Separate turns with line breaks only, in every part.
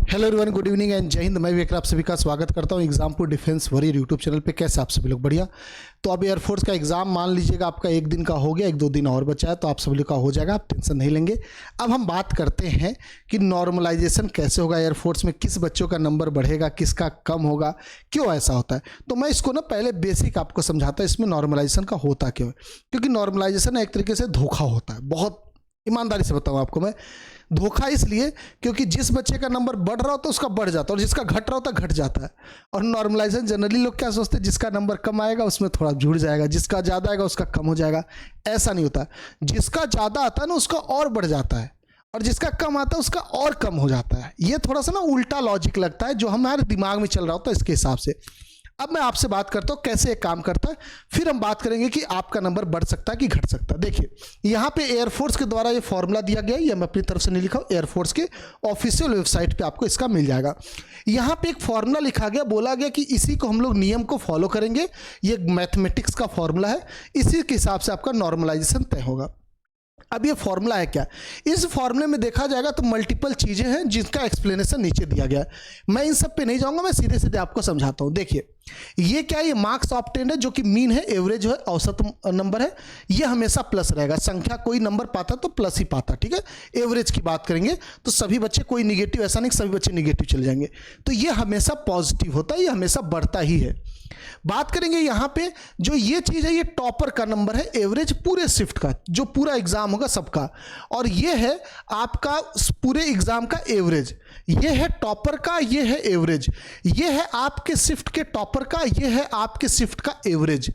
Hello everyone, good evening and जय हिंद। मैं विवेक आप सभी का स्वागत करता हूं Exampur defence warrior YouTube channel पे। कैसे आप सभी लोग? बढ़िया। तो अब एयरफोर्स का एग्जाम मान लीजिएगा आपका एक दिन का हो गया, 1-2 दिन और बचा है, तो आप सभी लोग का हो जाएगा, आप टेंशन नहीं लेंगे। अब हम बात करते हैं कि नॉर्मलाइजेशन कैसे होगा एयरफोर्स में, किस बच्चों का नंबर बढ़ेगा, किसका कम होगा, क्यों ऐसा होता है। तो मैं इसको ना पहले बेसिक आपको समझाता हूँ इसमें नॉर्मलाइजेशन का होता क्यों है। क्योंकि नॉर्मलाइजेशन एक तरीके से धोखा होता है। बहुत ईमानदारी से बताऊँ आपको मैं, धोखा इसलिए क्योंकि जिस बच्चे का नंबर बढ़ रहा होता है उसका बढ़ जाता है और जिसका घट रहा होता है घट जाता है। और नॉर्मलाइजेशन जनरली लोग क्या सोचते हैं, जिसका नंबर कम आएगा उसमें थोड़ा जुड़ जाएगा, जिसका ज़्यादा आएगा उसका कम हो जाएगा। ऐसा नहीं होता। जिसका ज़्यादा आता है ना उसका और बढ़ जाता है, और जिसका कम आता है उसका और कम हो जाता है। ये थोड़ा सा ना उल्टा लॉजिक लगता है जो हमारे दिमाग में चल रहा होता है इसके हिसाब से। अब मैं आपसे बात करता हूँ कैसे एक काम करता है, फिर हम बात करेंगे कि आपका नंबर बढ़ सकता है कि घट सकता है। देखिए यहाँ पे एयरफोर्स के द्वारा ये फॉर्मूला दिया गया है, ये मैं अपनी तरफ से नहीं लिखा हूँ, एयरफोर्स के ऑफिशियल वेबसाइट पे आपको इसका मिल जाएगा। यहाँ पे एक फॉर्मूला लिखा गया, बोला गया कि इसी को हम लोग नियम को फॉलो करेंगे। ये मैथमेटिक्स का फॉर्मूला है, इसी के हिसाब से आपका नॉर्मलाइजेशन तय होगा। अब ये फॉर्मूला है क्या, इस फॉर्मूले में देखा जाएगा तो मल्टीपल चीज़ें हैं जिसका एक्सप्लेनेशन नीचे दिया गया है। मैं इन सब पे नहीं जाऊंगा, मैं सीधे सीधे आपको समझाता हूँ। देखिए ये क्या है, ये मार्क्स ऑब्टेन्ड है जो कि मीन है, एवरेज है, औसत नंबर है। ये हमेशा प्लस रहेगा, संख्या कोई नंबर पाता तो प्लस ही पाता, ठीक है। एवरेज की बात करेंगे तो सभी बच्चे, कोई निगेटिव ऐसा नहीं सभी बच्चे निगेटिव चले जाएंगे, तो ये हमेशा पॉजिटिव होता है, ये हमेशा बढ़ता ही है। बात करेंगे यहाँ पे जो ये चीज़ है, ये टॉपर का नंबर है, एवरेज पूरे शिफ्ट का, जो पूरा एग्जाम होगा सबका, और ये है आपका पूरे एग्जाम का एवरेज। ये है टॉपर का, ये है एवरेज। ये है आपके शिफ्ट के टॉपर का, ये है आपके शिफ्ट का एवरेज।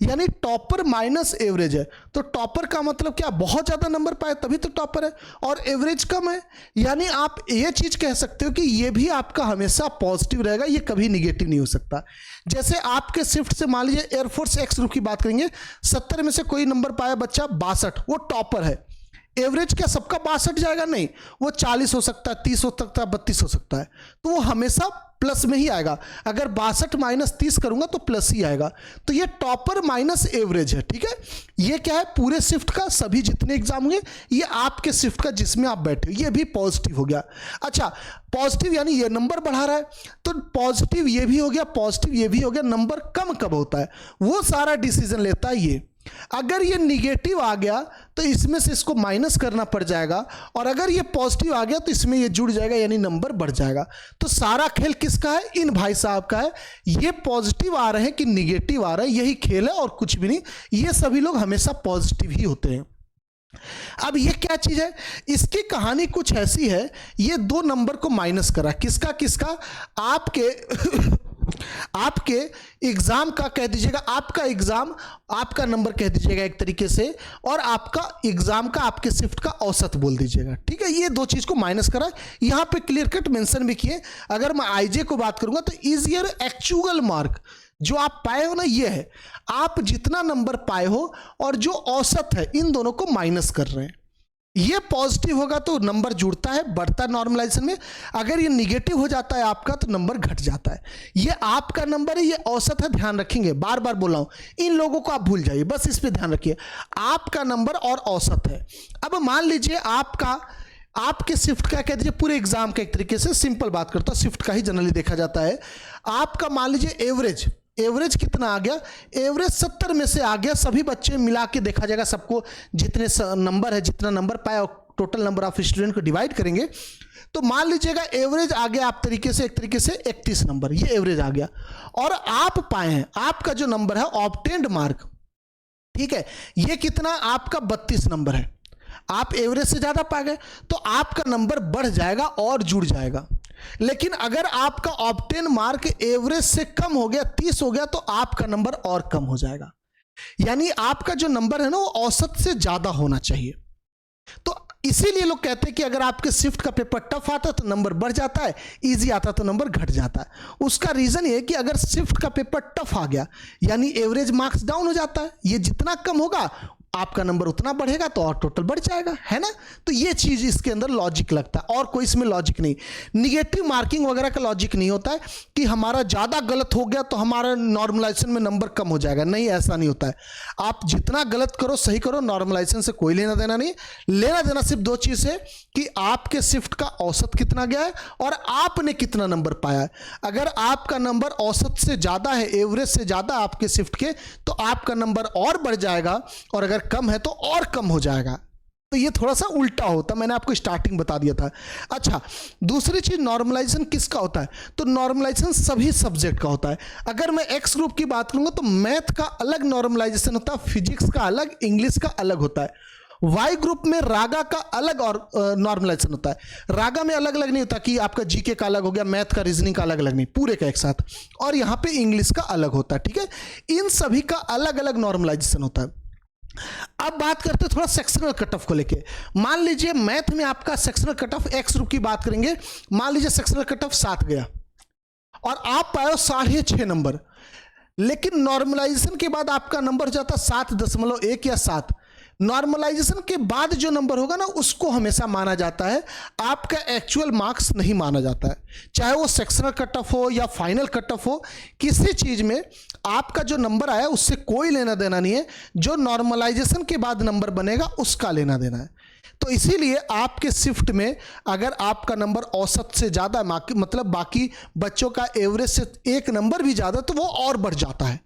यानी टॉपर माइनस एवरेज है। तो टॉपर का मतलब क्या, बहुत ज्यादा नंबर पाए तभी तो टॉपर है, और एवरेज कम है। यानी आप ये चीज कह सकते हो कि ये भी आपका हमेशा पॉजिटिव रहेगा, ये कभी निगेटिव नहीं हो सकता। जैसे आपके शिफ्ट से मान लीजिए एयरफोर्स एक्स ग्रुप की बात करेंगे, 70 में से कोई नंबर पाया बच्चा 62, वो टॉपर है। एवरेज क्या सबका 62 जाएगा? नहीं, वो 40 हो सकता है, 30 हो सकता है, 32 हो सकता है, तो वो हमेशा प्लस में ही आएगा। अगर 62 माइनस 30 करूंगा तो प्लस ही आएगा। तो ये टॉपर माइनस एवरेज है, ठीक है। ये क्या है, पूरे शिफ्ट का, सभी जितने एग्जाम होंगे, ये आपके शिफ्ट का जिसमें आप बैठे हो, ये भी पॉजिटिव हो गया। अच्छा, पॉजिटिव यानी ये नंबर बढ़ा रहा है, तो पॉजिटिव ये भी हो गया, पॉजिटिव ये भी हो गया। नंबर कम कब होता है, वो सारा डिसीजन लेता है ये। अगर ये निगेटिव आ गया तो इसमें से इसको माइनस करना पड़ जाएगा, और अगर ये पॉजिटिव आ गया तो इसमें ये जुड़ जाएगा, यानी नंबर बढ़ जाएगा। तो सारा खेल किसका है, इन भाई साहब का है। ये पॉजिटिव आ रहे हैं कि निगेटिव आ रहे हैं, यही खेल है और कुछ भी नहीं। ये सभी लोग हमेशा पॉजिटिव ही होते हैं। अब ये क्या चीज है, इसकी कहानी कुछ ऐसी है, ये दो नंबर को माइनस करा, किसका किसका, आपके एग्जाम का कह दीजिएगा, आपका एग्जाम आपका नंबर कह दीजिएगा एक तरीके से, और आपका एग्जाम का, आपके शिफ्ट का औसत बोल दीजिएगा, ठीक है। ये दो चीज को माइनस करा, यहां पे क्लियर कट मेंशन भी किए। अगर मैं आईजे को बात करूंगा तो इज योर एक्चुअल मार्क, जो आप पाए हो ना, ये है आप जितना नंबर पाए हो और जो औसत है, इन दोनों को माइनस कर रहे हैं। ये पॉजिटिव होगा तो नंबर जुड़ता है, बढ़ता है नॉर्मलाइजेशन में। अगर ये निगेटिव हो जाता है आपका तो नंबर घट जाता है। ये आपका नंबर है, ये औसत है, ध्यान रखेंगे, बार बार बोल रहा हूं, इन लोगों को आप भूल जाइए, बस इस पे ध्यान रखिए। आपका नंबर और औसत है। अब मान लीजिए आपके शिफ्ट का कह दीजिए, पूरे एग्जाम का, एक तरीके से सिंपल बात करता हूं, शिफ्ट का ही जनरली देखा जाता है। आपका मान लीजिए एवरेज कितना आ गया, एवरेज 70 में से आ गया। सभी बच्चे मिला के देखा जाएगा, सबको जितने नंबर है, जितना नंबर पाया, टोटल नंबर ऑफ स्टूडेंट को डिवाइड करेंगे तो मान लीजिएगा एवरेज आ गया आप तरीके से, एक तरीके से 31 नंबर, ये एवरेज आ गया। और आप पाए हैं, आपका जो नंबर है ऑब्टेन्ड मार्क, ठीक है, ये कितना आपका 32 नंबर है। आप एवरेज से ज्यादा पा गए तो आपका नंबर बढ़ जाएगा और जुड़ जाएगा। लेकिन अगर आपका ऑब्टेन मार्क एवरेज से कम हो गया, 30 हो गया, तो आपका नंबर और कम हो जाएगा। यानी आपका जो नंबर है ना, वो औसत से ज्यादा होना चाहिए। तो इसीलिए लोग कहते हैं कि अगर आपके शिफ्ट का पेपर टफ आता है तो नंबर बढ़ जाता है, इजी आता है तो नंबर घट जाता है। उसका रीजन ये है कि अगर शिफ्ट का पेपर टफ आ गया यानी एवरेज मार्क्स डाउन हो जाता है। ये जितना कम होगा आपका नंबर उतना बढ़ेगा तो और टोटल बढ़ जाएगा, है ना। तो ये चीज़ इसके अंदर लॉजिक लगता है, और कोई इसमें लॉजिक नहीं। निगेटिव मार्किंग वगैरह का लॉजिक नहीं होता है कि हमारा ज़्यादा गलत हो गया तो हमारा नॉर्मलाइजेशन में नंबर कम हो जाएगा, नहीं, ऐसा नहीं होता है। आप जितना गलत करो सही करो, नॉर्मलाइजेशन से कोई लेना देना नहीं। लेना देना सिर्फ दो चीज़ है कि आपके शिफ्ट का औसत कितना गया है और आपने कितना नंबर पाया है। अगर आपका नंबर औसत से ज़्यादा है, एवरेज से ज़्यादा आपके शिफ्ट के, तो आपका नंबर और बढ़ जाएगा, और अगर कम है तो और कम हो जाएगा। तो ये थोड़ा सा उल्टा होता, मैंने आपको स्टार्टिंग बता दिया था। अच्छा, दूसरी चीज नॉर्मलाइजेशन किसका होता है, तो नॉर्मलाइजेशन सभी सब्जेक्ट का होता है। अगर मैं एक्स ग्रुप की बात करूंगा तो मैथ का अलग नॉर्मलाइजेशन होता है, फिजिक्स का अलग, इंग्लिश का अलग होता है। वाई ग्रुप में रागा का अलग और नॉर्मलाइजेशन होता है। रागा में अलग अलग नहीं होता कि आपका जीके का अलग हो गया, मैथ का, रीजनिंग का अलग अलग नहीं, पूरे का एक साथ। और यहाँ पे इंग्लिश का अलग होता है, ठीक है। इन सभी का अलग अलग नॉर्मलाइजेशन होता है। अब बात करते हैं थोड़ा सेक्शनल कट ऑफ को लेके। मान लीजिए मैथ में आपका sectional cut off x group की बात करेंगे, मान लीजिए सेक्शनल कट ऑफ 7 गया और आप पाए 6.5 नंबर, लेकिन नॉर्मलाइजेशन के बाद आपका नंबर जाता 7.1 या 7। नॉर्मलाइजेशन के बाद जो नंबर होगा ना उसको हमेशा माना जाता है, आपका एक्चुअल मार्क्स नहीं माना जाता है। चाहे वो सेक्शनल कट ऑफ हो या फाइनल कट ऑफ हो, किसी चीज में आपका जो नंबर आया उससे कोई लेना देना नहीं है, जो नॉर्मलाइजेशन के बाद नंबर बनेगा उसका लेना देना है। तो इसीलिए आपके शिफ्ट में अगर आपका नंबर औसत से ज़्यादा, मतलब बाकी बच्चों का एवरेज से 1 नंबर भी ज़्यादा, तो वो और बढ़ जाता है,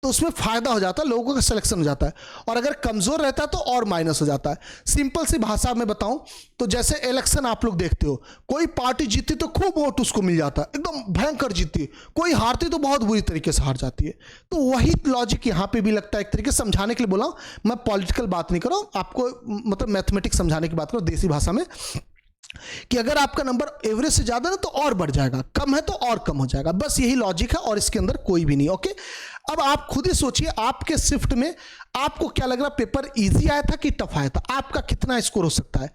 तो उसमें फायदा हो जाता है, लोगों का सिलेक्शन हो जाता है। और अगर कमजोर रहता है तो और माइनस हो जाता है। सिंपल सी भाषा में बताऊं तो जैसे इलेक्शन आप लोग देखते हो, कोई पार्टी जीतती तो खूब वोट उसको मिल जाता है, एकदम भयंकर जीतती, कोई हारती तो बहुत बुरी तरीके से हार जाती है। तो वही लॉजिक यहाँ पे भी लगता है, एक तरीके से समझाने के लिए बोला हूं, मैं पॉलिटिकल बात नहीं कर रहा हूं, आपको मतलब मैथमेटिक्स समझाने की बात करो देसी भाषा में, कि अगर आपका नंबर एवरेज से ज्यादा ना तो और बढ़ जाएगा, कम है तो और कम हो जाएगा, बस यही लॉजिक है और इसके अंदर कोई भी नहीं। ओके, अब आप खुद ही सोचिए आपके शिफ्ट में आपको क्या लग रहा, पेपर इजी आया था कि टफ आया था, आपका कितना स्कोर हो सकता है,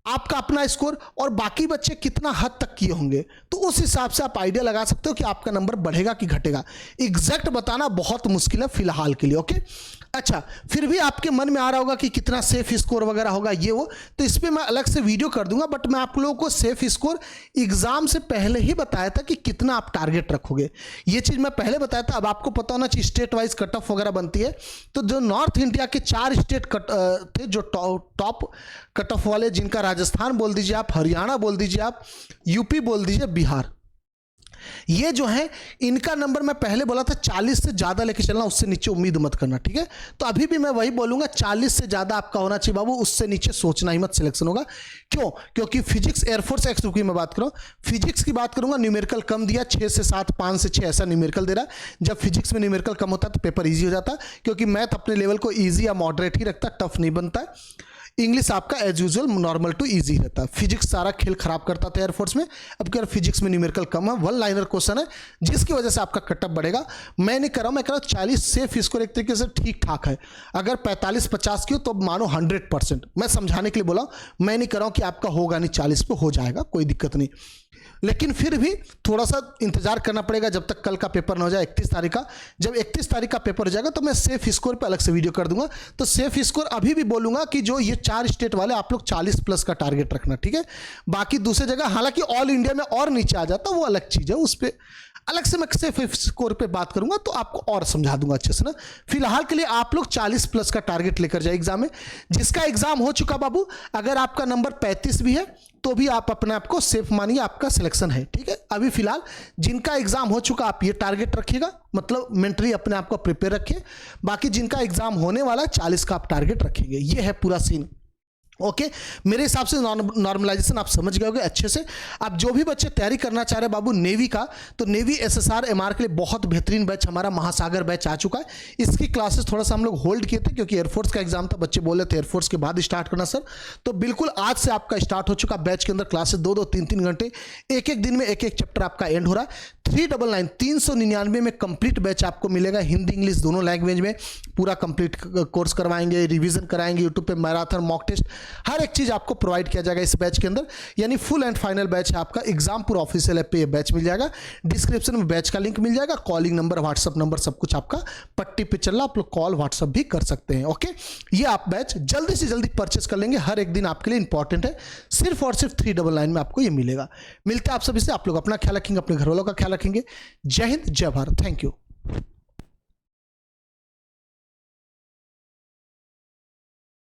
आपका अपना स्कोर और बाकी बच्चे कितना हद तक किए होंगे, तो उस हिसाब से आप आइडिया लगा सकते हो कि आपका नंबर बढ़ेगा कि घटेगा। एग्जैक्ट बताना बहुत मुश्किल है फिलहाल के लिए। ओके, अच्छा, फिर भी आपके मन में आ रहा होगा कि कितना सेफ स्कोर वगैरह होगा ये वो, तो इस पर मैं अलग से वीडियो कर दूंगा, बट मैं आप लोगों को सेफ स्कोर एग्जाम से पहले ही बताया था कि कितना आप टारगेट रखोगे, ये चीज़ मैं पहले बताया था। अब आपको पता होना चाहिए स्टेट वाइज कट ऑफ वगैरह बनती है, तो जो नॉर्थ इंडिया के 4 स्टेट थे जो टॉप कट ऑफ वाले, जिनका राजस्थान बोल दीजिए आप, हरियाणा बोल दीजिए आप, यूपी बोल दीजिए, बिहार, ये जो है इनका नंबर मैं पहले बोला था 40 से ज़्यादा लेके चलना, उससे नीचे उम्मीद मत करना, ठीक है। तो अभी भी मैं वही बोलूँगा, 40 से ज़्यादा आपका होना चाहिए बाबू, उससे नीचे सोचना ही मत, सिलेक्शन होगा। क्यों? क्योंकि फिजिक्स, एयरफोर्स एक्स ग्रुप की मैं बात करूँ, फिजिक्स की बात करूँगा, न्यूमेरिकल कम दिया, 6 से 7, 5 से 6 ऐसा न्यूमेरिकल दे रहा है। जब फिजिक्स में न्यूमेरिकल कम होता है तो पेपर ईजी हो जाता है, क्योंकि मैथ अपने लेवल को ईजी या मॉडरेट ही रखता है, टफ नहीं बनता है। इंग्लिश आपका as usual normal to easy रहता है। फिजिक्स सारा खेल खराब करता था एयरफोर्स में, अब क्या फिजिक्स में न्यूमेरिकल कम है, 1 लाइनर क्वेश्चन है, जिसकी वजह से आपका कटअप बढ़ेगा। मैं नहीं कर रहा हूँ, मैं कह रहा हूँ 40 सेफ स्कोर एक तरीके से ठीक ठाक है। अगर 45-50 की हो तो मानो 100%, मैं समझाने के लिए बोला, मैं नहीं कर रहा हूँ कि आपका होगा नहीं, 40 पे हो जाएगा, कोई दिक्कत नहीं, लेकिन फिर भी थोड़ा सा इंतजार करना पड़ेगा जब तक कल का पेपर ना हो जाए 31 तारीख का। जब 31 तारीख का पेपर हो जाएगा तो मैं सेफ स्कोर पे अलग से वीडियो कर दूंगा। तो सेफ स्कोर अभी भी बोलूंगा कि जो ये 4 स्टेट वाले आप लोग 40+ का टारगेट रखना, ठीक है। बाकी दूसरी जगह हालांकि ऑल इंडिया में और नीचे आ जाता, वो अलग चीज़ है, उस पर अलग से मैं सेफ स्कोर पे बात करूंगा तो आपको और समझा दूंगा अच्छे से ना। फिलहाल के लिए आप लोग 40+ का टारगेट लेकर जाए एग्जाम में। जिसका एग्जाम हो चुका बाबू, अगर आपका नंबर 35 भी है तो भी आप अपने आप को सेफ मानिए, आपका सिलेक्शन है, ठीक है। अभी फिलहाल जिनका एग्जाम हो चुका आप ये टारगेट रखिएगा, मतलब मेंटली अपने आप को प्रिपेयर रखिए। बाकी जिनका एग्जाम होने वाला है 40 का आप टारगेट रखेंगे, ये है पूरा सीन। ओके, मेरे हिसाब से नॉर्मलाइजेशन आप समझ गए होंगे अच्छे से। आप जो भी बच्चे तैयारी करना चाह रहे हैं बाबू नेवी का, तो नेवी SSR MR के लिए बहुत बेहतरीन बैच हमारा महासागर बैच आ चुका है। इसकी क्लासेस थोड़ा सा हम लोग होल्ड किए थे क्योंकि एयरफोर्स का एग्जाम था, बच्चे बोले थे एयरफोर्स के बाद स्टार्ट करना सर, तो बिल्कुल आज से आपका स्टार्ट हो चुका। बैच के अंदर क्लासेस 2-2, 3-3 घंटे, एक-एक दिन में एक-एक चैप्टर आपका एंड हो रहा है। 399 में कंप्लीट बैच आपको मिलेगा, हिंदी इंग्लिश दोनों लैंग्वेज में पूरा कंप्लीट कोर्स करवाएंगे, रिवीजन कराएंगे, यूट्यूब पे मैराथन मॉक टेस्ट हर एक चीज आपको प्रोवाइड किया जाएगा इस बैच के अंदर। यानी फुल एंड फाइनल बैच है आपका। एग्जामपुर ऑफिशियल ऐप पे ये बैच मिल जाएगा, डिस्क्रिप्शन में बैच का लिंक मिल जाएगा, कॉलिंग नंबर व्हाट्सअप नंबर सब कुछ आपका पट्टी पे चल रहा, आप लोग कॉल व्हाट्सअप भी कर सकते हैं। ओके, ये आप बैच जल्दी से जल्दी परचेस कर लेंगे, हर एक दिन आपके लिए इंपॉर्टेंट है, सिर्फ और सिर्फ 399 में आपको ये मिलेगा। मिलते हैं आप सभी से, आप लोग अपना ख्याल रखेंगे, अपने घर वालों का ख्याल रखेंगे। जय हिंद, जय भारत, थैंक यू।